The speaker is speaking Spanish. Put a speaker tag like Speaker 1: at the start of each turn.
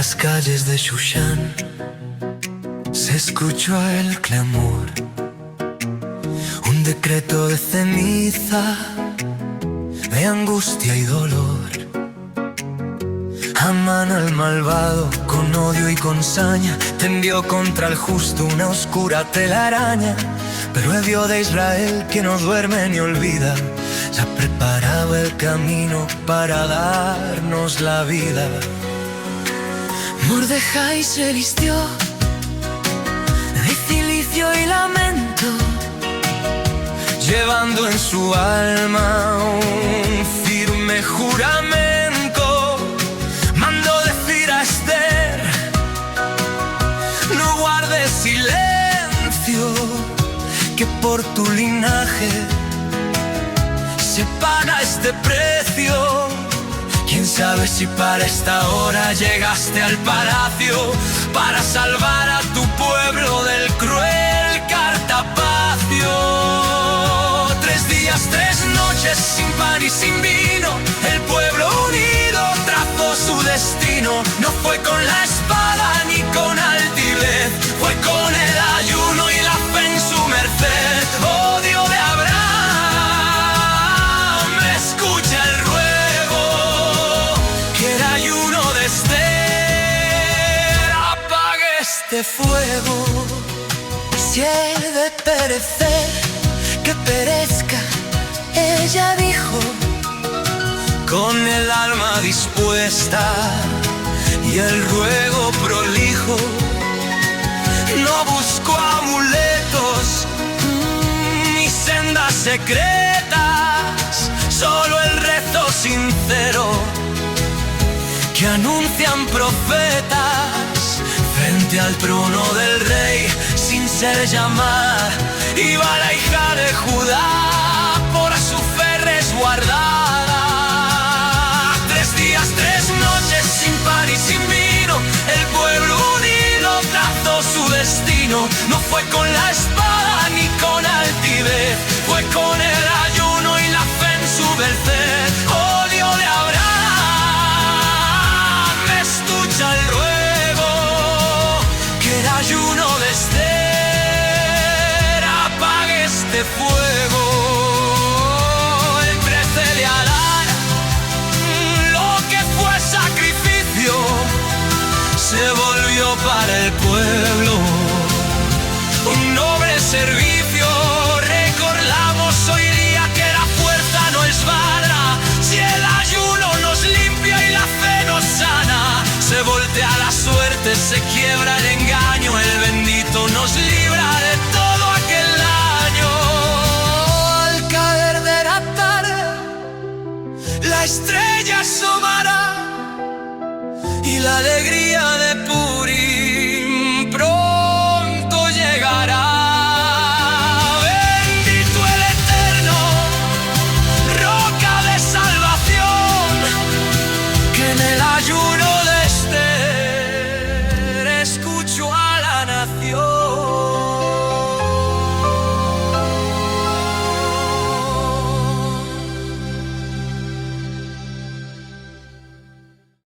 Speaker 1: las calles de Shushan se escuchó el clamor, un decreto de ceniza, de angustia y dolor. Amán al malvado con odio y con saña tendió contra el justo una oscura telaraña. Pero el Dios de Israel, que no duerme ni olvida, ya preparaba el camino para darnos la vida. Mordejai se vistió de cilicio y lamento, llevando en su alma un firme juramento. Mandó decir a Esther: no guardes silencio, que por tu linaje se paga este precio. Quién sabe si para esta hora llegaste al palacio para salvar a tu pueblo del cruel cartapacio. 3 días, 3 noches sin pan y sin vino, el pueblo unido trazó su destino. No fue con la espada ni con altivez, fue con el ayuno y la fe en su merced. Oh Dios de Abraham, escucha el ruego, que el ayuno de Esther apague este fuego. Si he de perecer, que perezca, ella dijo, con el alma dispuesta y el ruego prolijo. No busco amuletos ni sendas secretas, solo el rezo sincero que anuncian profetas. Frente al trono del rey, sin ser llamada, iba la hija de Judá, por su fe resguardada. 3 días, 3 noches sin pan y sin vino, el pueblo unido trazó su destino. No fue con la espada ni con altivez, fue con el ayuno y la fe en su merced. Oh Dios de Abraham, escucha el ruego, que el ayuno de Esther apague este fuego. El 13 de Adar, lo que fue sacrificio se volvió para el pueblo un noble servicio. Recordamos hoy día que la fuerza no es vana, si el ayuno nos limpia y la fe nos sana. Se voltea la suerte, se quiebra el engaño, el bendito nos libra de todo aquel daño. Al caer de la tarde, la estrella asomará y la alegría